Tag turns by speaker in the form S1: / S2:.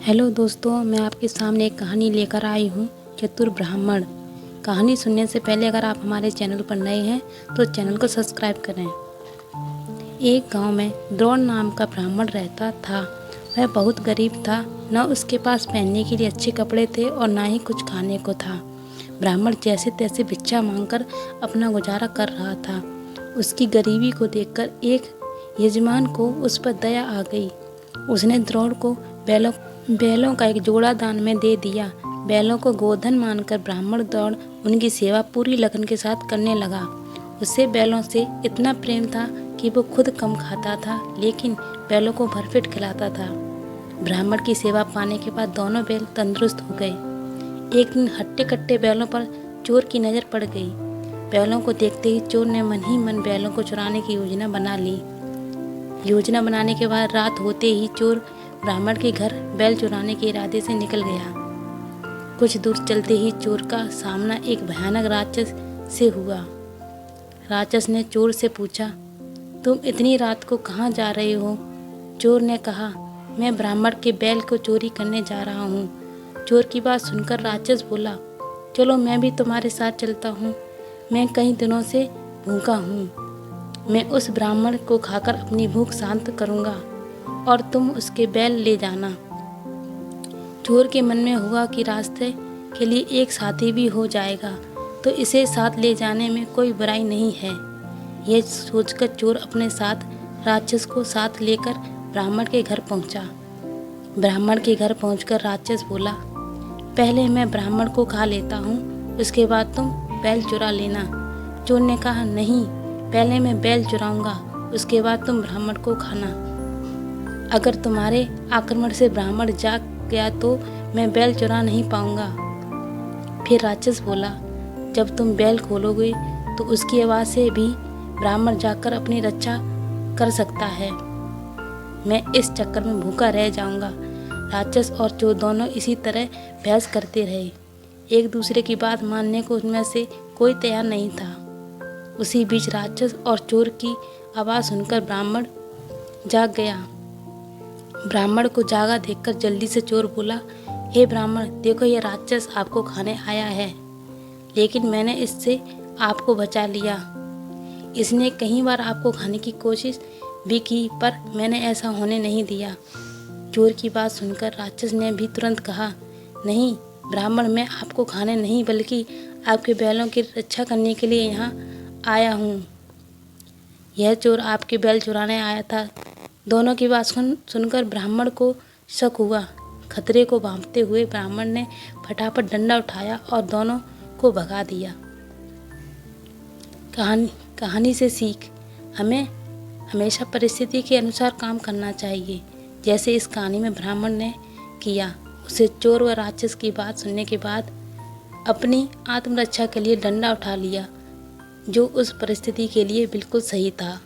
S1: Hello दोस्तों, मैं आपके सामने एक कहानी लेकर आई हूँ, चतुर ब्राह्मण। कहानी सुनने से पहले अगर आप हमारे चैनल पर नए हैं तो चैनल को सब्सक्राइब करें। एक गांव में द्रोण नाम का ब्राह्मण रहता था। वह बहुत गरीब था। न उसके पास पहनने के लिए अच्छे कपड़े थे और न ही कुछ खाने को था। ब्राह्मण जैसे तैसे भिक्षा मांगकर अपना गुजारा कर रहा था। उसकी गरीबी को देखकर एक यजमान को उस पर दया आ गई। उसने द्रोण को बैलों का एक जोड़ा दान में दे दिया। बैलों को गोधन मानकर ब्राह्मण द्रोण उनकी सेवा पूरी लगन के साथ करने लगा। उसे बैलों से इतना प्रेम था कि वो खुद कम खाता था, लेकिन बैलों को भरपेट खिलाता था। ब्राह्मण की सेवा पाने के बाद दोनों बैल तंदुरुस्त हो गए। एक दिन हट्टे कट्टे बैलों पर चोर की नज़र पड़ गई। बैलों को देखते ही चोर ने मन ही मन बैलों को चुराने की योजना बना ली। योजना बनाने के बाद रात होते ही चोर ब्राह्मण के घर बैल चुराने के इरादे से निकल गया। कुछ दूर चलते ही चोर का सामना एक भयानक राक्षस से हुआ। राक्षस ने चोर से पूछा, तुम इतनी रात को कहाँ जा रहे हो? चोर ने कहा, मैं ब्राह्मण के बैल को चोरी करने जा रहा हूँ। चोर की बात सुनकर राक्षस बोला, चलो मैं भी तुम्हारे साथ चलता हूँ। मैं कई दिनों से भूखा हूँ। मैं उस ब्राह्मण को खाकर अपनी भूख शांत करूँगा और तुम उसके बैल ले जाना। चोर के मन में हुआ कि रास्ते के लिए एक साथी भी हो जाएगा तो इसे साथ ले जाने में कोई बुराई नहीं है। यह सोचकर चोर अपने साथ राक्षस को साथ लेकर ब्राह्मण के घर पहुंचा। ब्राह्मण के घर पहुंचकर राक्षस बोला, पहले मैं ब्राह्मण को खा लेता हूँ, उसके बाद तुम बैल चुरा लेना। चोर ने कहा, नहीं, पहले मैं बैल चुराऊंगा, उसके बाद तुम ब्राह्मण को खाना। अगर तुम्हारे आक्रमण से ब्राह्मण जाग गया तो मैं बैल चुरा नहीं पाऊंगा। फिर राक्षस बोला, जब तुम बैल खोलोगे तो उसकी आवाज़ से भी ब्राह्मण जाकर अपनी रक्षा कर सकता है। मैं इस चक्कर में भूखा रह जाऊंगा। राक्षस और चोर दोनों इसी तरह बहस करते रहे। एक दूसरे की बात मानने को उनमें से कोई तैयार नहीं था। उसी बीच राक्षस और चोर की आवाज़ सुनकर ब्राह्मण जाग गया। ब्राह्मण को जागा देखकर जल्दी से चोर बोला, हे ब्राह्मण, देखो यह राक्षस आपको खाने आया है, लेकिन मैंने इससे आपको बचा लिया। इसने कई बार आपको खाने की कोशिश भी की, पर मैंने ऐसा होने नहीं दिया। चोर की बात सुनकर राक्षस ने भी तुरंत कहा, नहीं ब्राह्मण, मैं आपको खाने नहीं बल्कि आपके बैलों की रक्षा करने के लिए यहाँ आया हूँ। यह चोर आपके बैल चुराने आया था। दोनों की बात सुनकर ब्राह्मण को शक हुआ। खतरे को भांपते हुए ब्राह्मण ने फटाफट डंडा उठाया और दोनों को भगा दिया। कहानी से सीख, हमें हमेशा परिस्थिति के अनुसार काम करना चाहिए, जैसे इस कहानी में ब्राह्मण ने किया। उसे चोर व राक्षस की बात सुनने के बाद अपनी आत्मरक्षा के लिए डंडा उठा लिया, जो उस परिस्थिति के लिए बिल्कुल सही था।